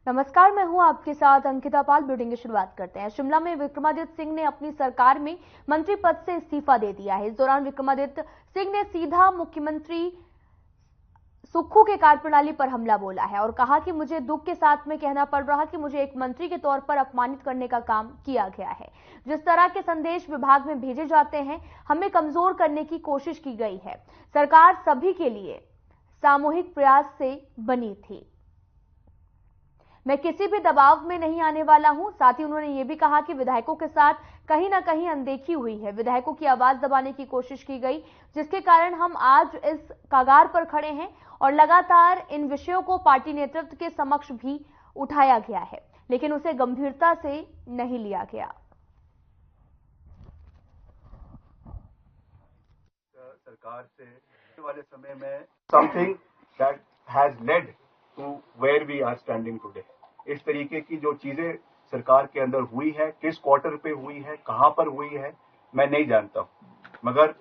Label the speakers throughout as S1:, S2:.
S1: नमस्कार, मैं हूं आपके साथ अंकिता पाल। बुलेटिन की शुरुआत करते हैं। शिमला में विक्रमादित्य सिंह ने अपनी सरकार में मंत्री पद से इस्तीफा दे दिया है। इस दौरान विक्रमादित्य सिंह ने सीधा मुख्यमंत्री सुक्खू के कार्यप्रणाली पर हमला बोला है और कहा कि मुझे दुख के साथ में कहना पड़ रहा कि मुझे एक मंत्री के तौर पर अपमानित करने का काम किया गया है। जिस तरह के संदेश विभाग में भेजे जाते हैं, हमें कमजोर करने की कोशिश की गई है। सरकार सभी के लिए सामूहिक प्रयास से बनी थी। मैं किसी भी दबाव में नहीं आने वाला हूं। साथ ही उन्होंने ये भी कहा कि विधायकों के साथ कहीं ना कहीं अनदेखी हुई है। विधायकों की आवाज दबाने की कोशिश की गई, जिसके कारण हम आज इस कगार पर खड़े हैं और लगातार इन विषयों को पार्टी नेतृत्व के समक्ष भी उठाया गया है, लेकिन उसे गंभीरता से नहीं लिया गया।
S2: सरकार से वाले समय में something that has led to where we are standing today. इस तरीके की जो चीजें सरकार के अंदर हुई है, किस क्वार्टर पे हुई है, कहां पर हुई है, मैं नहीं जानता हूं, मगर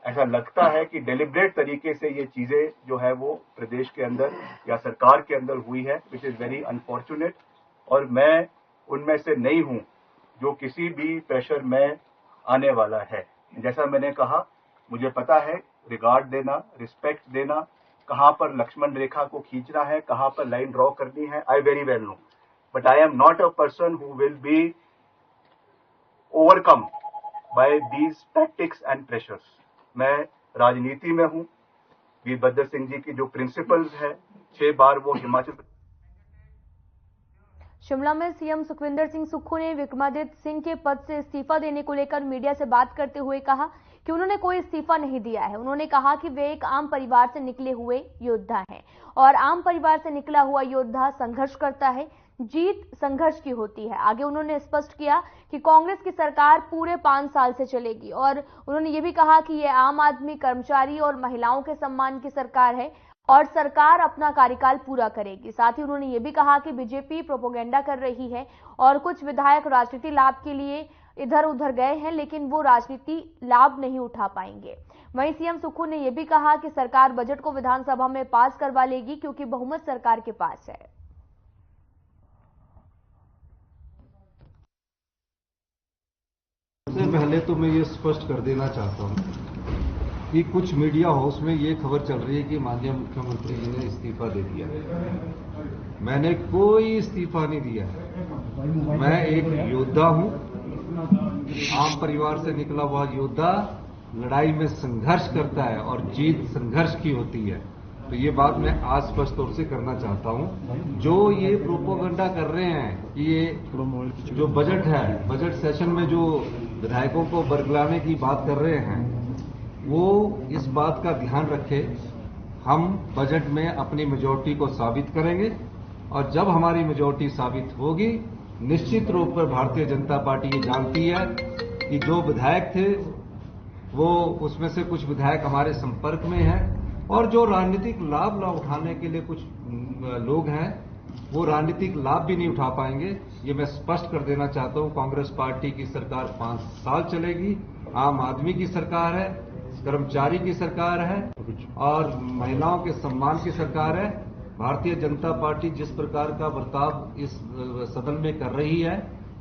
S2: ऐसा लगता है कि डेलिब्रेट तरीके से ये चीजें जो है वो प्रदेश के अंदर या सरकार के अंदर हुई है, विच इज वेरी अनफॉर्चुनेट। और मैं उनमें से नहीं हूं जो किसी भी प्रेशर में आने वाला है। जैसा मैंने कहा, मुझे पता है रिगार्ड देना, रिस्पेक्ट देना, कहां पर लक्ष्मण रेखा को खींचना है, कहां पर लाइन ड्रॉ करनी है, I very well know. But I am not a person who will be overcome by these tactics and pressures. मैं राजनीति में हूं। वीरभद्र सिंह जी की जो प्रिंसिपल्स है, 6 बार वो हिमाचल।
S1: शिमला में सीएम सुखविंदर सिंह सुक्खू ने विक्रमादित्य सिंह के पद से इस्तीफा देने को लेकर मीडिया से बात करते हुए कहा कि उन्होंने कोई इस्तीफा नहीं दिया है। उन्होंने कहा कि वे एक आम परिवार से निकले हुए योद्धा हैं और आम परिवार से निकला हुआ योद्धा संघर्ष करता है, जीत संघर्ष की होती है। आगे उन्होंने स्पष्ट किया कि कांग्रेस की सरकार पूरे 5 साल से चलेगी और उन्होंने ये भी कहा कि यह आम आदमी, कर्मचारी और महिलाओं के सम्मान की सरकार है और सरकार अपना कार्यकाल पूरा करेगी। साथ ही उन्होंने ये भी कहा कि बीजेपी प्रोपेगेंडा कर रही है और कुछ विधायक राजनीति लाभ के लिए इधर उधर गए हैं, लेकिन वो राजनीति लाभ नहीं उठा पाएंगे। वहीं सीएम सुक्खू ने यह भी कहा कि सरकार बजट को विधानसभा में पास करवा लेगी क्योंकि बहुमत सरकार के पास है।
S3: सबसे पहले तो मैं ये स्पष्ट कर देना चाहता हूं कि कुछ मीडिया हाउस में ये खबर चल रही है कि माननीय मुख्यमंत्री जी ने इस्तीफा दे दिया। मैंने कोई इस्तीफा नहीं दिया। मैं एक योद्धा हूं, आम परिवार से निकला हुआ योद्धा लड़ाई में संघर्ष करता है और जीत संघर्ष की होती है। तो ये बात मैं आज स्पष्ट तौर से करना चाहता हूं। जो ये प्रोपेगेंडा कर रहे हैं कि ये जो बजट है, बजट सेशन में जो विधायकों को बरगलाने की बात कर रहे हैं, वो इस बात का ध्यान रखे, हम बजट में अपनी मेजॉरिटी को साबित करेंगे और जब हमारी मेजॉरिटी साबित होगी, निश्चित रूप पर भारतीय जनता पार्टी ये जानती है कि जो विधायक थे वो उसमें से कुछ विधायक हमारे संपर्क में हैं और जो राजनीतिक लाभ न उठाने के लिए कुछ लोग हैं, वो राजनीतिक लाभ भी नहीं उठा पाएंगे। ये मैं स्पष्ट कर देना चाहता हूं। कांग्रेस पार्टी की सरकार 5 साल चलेगी। आम आदमी की सरकार है, कर्मचारी की सरकार है और महिलाओं के सम्मान की सरकार है। भारतीय जनता पार्टी जिस प्रकार का बर्ताव इस सदन में कर रही है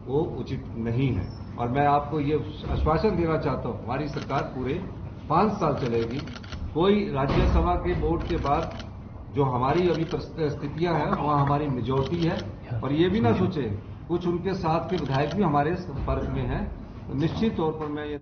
S3: वो उचित नहीं है और मैं आपको ये आश्वासन देना चाहता हूं, हमारी सरकार पूरे 5 साल चलेगी। कोई राज्यसभा के वोट के बाद जो हमारी अभी स्थितियां हैं वहां हमारी मेजॉरिटी है और ये भी ना सोचे कुछ उनके साथ के विधायक भी हमारे संपर्क में हैं, तो निश्चित तौर पर मैं ये।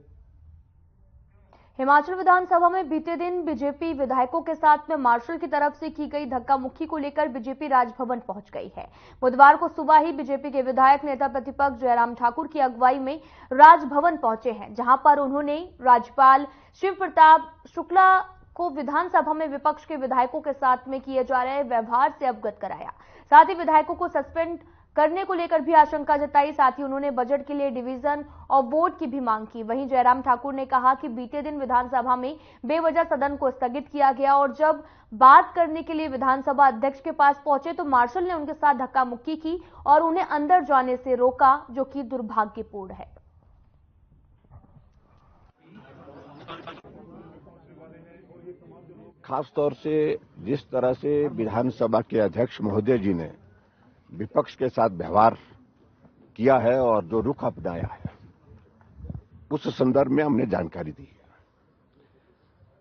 S1: हिमाचल विधानसभा में बीते दिन बीजेपी विधायकों के साथ में मार्शल की तरफ से की गई धक्का मुक्की को लेकर बीजेपी राजभवन पहुंच गई है। बुधवार को सुबह ही बीजेपी के विधायक नेता प्रतिपक्ष जयराम ठाकुर की अगुवाई में राजभवन पहुंचे हैं, जहां पर उन्होंने राज्यपाल शिव प्रताप शुक्ला को विधानसभा में विपक्ष के विधायकों के साथ में किए जा रहे व्यवहार से अवगत कराया। साथ ही विधायकों को सस्पेंड करने को लेकर भी आशंका जताई। साथ ही उन्होंने बजट के लिए डिवीजन और वोट की भी मांग की। वहीं जयराम ठाकुर ने कहा कि बीते दिन विधानसभा में बेवजह सदन को स्थगित किया गया और जब बात करने के लिए विधानसभा अध्यक्ष के पास पहुंचे तो मार्शल ने उनके साथ धक्का मुक्की की और उन्हें अंदर जाने से रोका, जो कि दुर्भाग्यपूर्ण है।
S4: खास तौर से जिस तरह से विधानसभा के अध्यक्ष महोदय जी ने विपक्ष के साथ व्यवहार किया है और जो रुख अपनाया है, उस संदर्भ में हमने जानकारी दी है।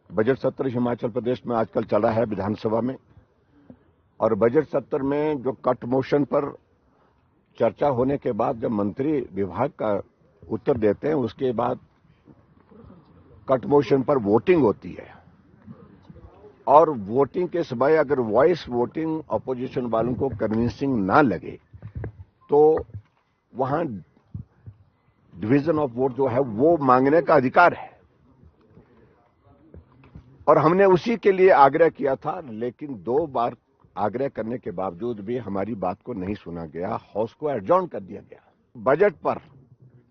S4: बजट सत्र हिमाचल प्रदेश में आजकल चल रहा है विधानसभा में, और बजट सत्र में जो कट मोशन पर चर्चा होने के बाद जब मंत्री विभाग का उत्तर देते हैं, उसके बाद कट मोशन पर वोटिंग होती है, और वोटिंग के समय अगर वॉइस वोटिंग अपोजिशन वालों को कन्विंसिंग ना लगे तो वहां डिवीजन ऑफ वोट जो है वो मांगने का अधिकार है, और हमने उसी के लिए आग्रह किया था। लेकिन 2 बार आग्रह करने के बावजूद भी हमारी बात को नहीं सुना गया, हाउस को एडजॉर्न कर दिया गया। बजट पर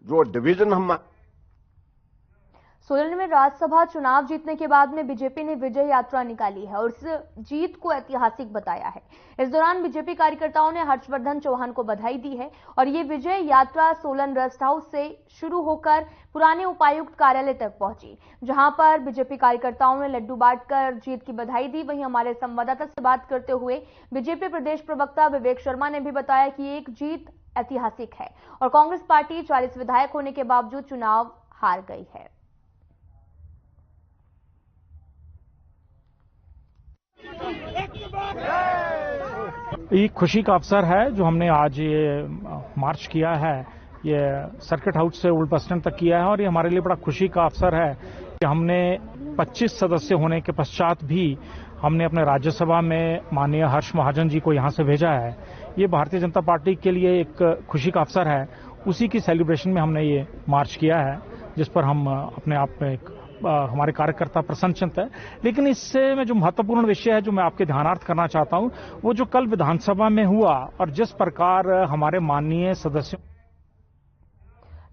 S4: जो डिवीजन हम
S1: सोलन में राज्यसभा चुनाव जीतने के बाद में बीजेपी ने विजय यात्रा निकाली है और इस जीत को ऐतिहासिक बताया है। इस दौरान बीजेपी कार्यकर्ताओं ने हर्षवर्धन चौहान को बधाई दी है और ये विजय यात्रा सोलन रेस्ट हाउस से शुरू होकर पुराने उपायुक्त कार्यालय तक पहुंची, जहां पर बीजेपी कार्यकर्ताओं ने लड्डू बांटकर जीत की बधाई दी। वहीं हमारे संवाददाता से बात करते हुए बीजेपी प्रदेश प्रवक्ता विवेक शर्मा ने भी बताया कि एक जीत ऐतिहासिक है और कांग्रेस पार्टी 40 विधायक होने के बावजूद चुनाव हार गई है।
S5: ये खुशी का अवसर है जो हमने आज ये मार्च किया है, ये सर्किट हाउस से ओल्ड बस स्टैंड तक किया है, और ये हमारे लिए बड़ा खुशी का अवसर है कि हमने 25 सदस्य होने के पश्चात भी हमने अपने राज्यसभा में माननीय हर्ष महाजन जी को यहां से भेजा है। ये भारतीय जनता पार्टी के लिए एक खुशी का अवसर है। उसी की सेलिब्रेशन में हमने ये मार्च किया है, जिस पर हम अपने आप में हमारे कार्यकर्ता प्रसन्नचित्त है। लेकिन इससे में जो महत्वपूर्ण विषय है जो मैं आपके ध्यानार्थ करना चाहता हूं, वो जो कल विधानसभा में हुआ और जिस प्रकार हमारे माननीय सदस्यों।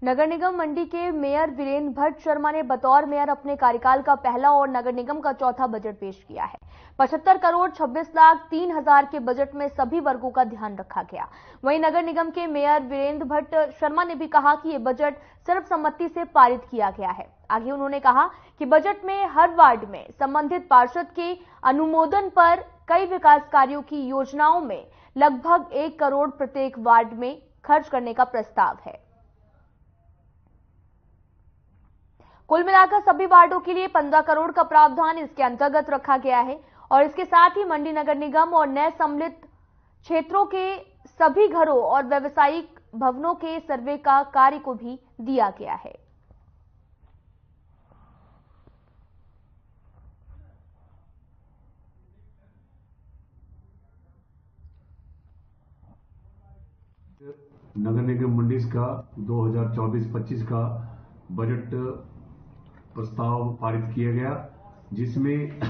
S1: नगर निगम मंडी के मेयर वीरेंद्र भट्ट शर्मा ने बतौर मेयर अपने कार्यकाल का पहला और नगर निगम का चौथा बजट पेश किया है। 75 करोड़ 26 लाख 3 हजार के बजट में सभी वर्गों का ध्यान रखा गया। वहीं नगर निगम के मेयर वीरेंद्र भट्ट शर्मा ने भी कहा कि ये बजट सर्वसम्मति से पारित किया गया है। आगे उन्होंने कहा कि बजट में हर वार्ड में संबंधित पार्षद के अनुमोदन पर कई विकास कार्यों की योजनाओं में लगभग 1 करोड़ प्रत्येक वार्ड में खर्च करने का प्रस्ताव है। कुल मिलाकर सभी वार्डों के लिए 15 करोड़ का प्रावधान इसके अंतर्गत रखा गया है और इसके साथ ही मंडी नगर निगम और नए सम्मिलित क्षेत्रों के सभी घरों और व्यावसायिक भवनों के सर्वे का कार्य को भी दिया गया है।
S6: नगर निगम मंडी का 2024-25 का बजट प्रस्ताव पारित किया गया, जिसमें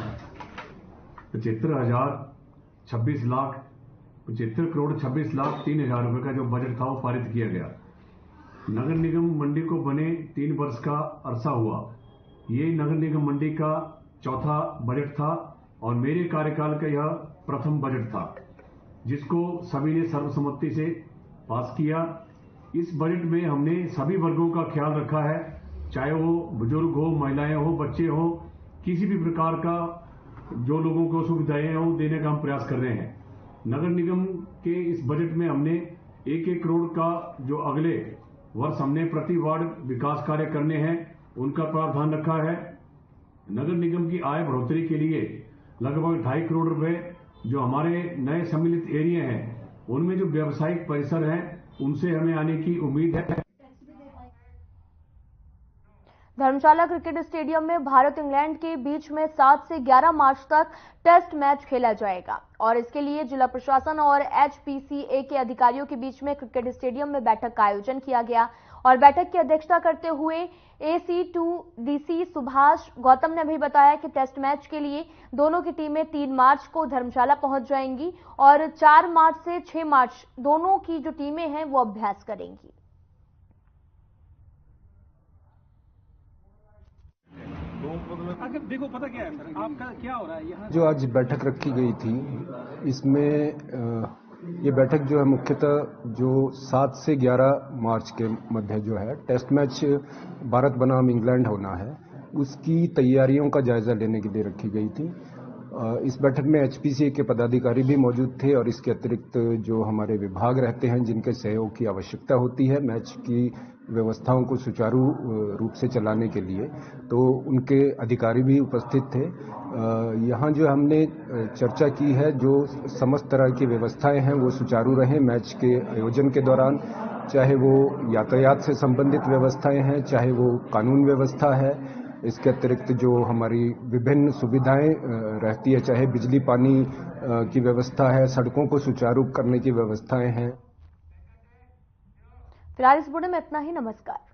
S6: 75 करोड़ 26 लाख 3 हजार रुपए का जो बजट था वो पारित किया गया। नगर निगम मंडी को बने 3 वर्ष का अरसा हुआ। ये नगर निगम मंडी का चौथा बजट था और मेरे कार्यकाल का यह प्रथम बजट था, जिसको सभी ने सर्वसम्मति से पास किया। इस बजट में हमने सभी वर्गों का ख्याल रखा है, चाहे वो बुजुर्ग हो, महिलाएं हो, बच्चे हो, किसी भी प्रकार का जो लोगों को सुविधाएं हैं वो देने का हम प्रयास कर रहे हैं। नगर निगम के इस बजट में हमने 1-1 करोड़ का जो अगले वर्ष हमने प्रति वार्ड विकास कार्य करने हैं उनका प्रावधान रखा है। नगर निगम की आय बढ़ोतरी के लिए लगभग 2.5 करोड़ रुपए जो हमारे नए सम्मिलित एरिया हैं उनमें जो व्यावसायिक परिसर हैं उनसे हमें आने की उम्मीद है।
S1: धर्मशाला क्रिकेट स्टेडियम में भारत इंग्लैंड के बीच में 7 से 11 मार्च तक टेस्ट मैच खेला जाएगा और इसके लिए जिला प्रशासन और HPCA के अधिकारियों के बीच में क्रिकेट स्टेडियम में बैठक का आयोजन किया गया और बैठक की अध्यक्षता करते हुए AC2DC सुभाष गौतम ने भी बताया कि टेस्ट मैच के लिए दोनों की टीमें 3 मार्च को धर्मशाला पहुंच जाएंगी और 4 मार्च से 6 मार्च दोनों की जो टीमें हैं वो अभ्यास करेंगी।
S5: देखो पता क्या है सर, आपका क्या हो रहा है यहाँ
S7: जो आज बैठक रखी गई थी, इसमें ये बैठक जो है मुख्यतः जो 7 से 11 मार्च के मध्य जो है टेस्ट मैच भारत बनाम इंग्लैंड होना है, उसकी तैयारियों का जायजा लेने के लिए रखी गई थी। इस बैठक में एचपीसीए के पदाधिकारी भी मौजूद थे और इसके अतिरिक्त जो हमारे विभाग रहते हैं जिनके सहयोग की आवश्यकता होती है मैच की व्यवस्थाओं को सुचारू रूप से चलाने के लिए, तो उनके अधिकारी भी उपस्थित थे। यहाँ जो हमने चर्चा की है, जो समस्त तरह की व्यवस्थाएं हैं वो सुचारू रहें मैच के आयोजन के दौरान, चाहे वो यातायात से संबंधित व्यवस्थाएं हैं, चाहे वो कानून व्यवस्था है। इसके अतिरिक्त जो हमारी विभिन्न सुविधाएं रहती है, चाहे बिजली पानी की व्यवस्था है, सड़कों को सुचारू करने की व्यवस्थाएं हैं।
S1: फिलहाल इस बुलेटिन में इतना ही। नमस्कार।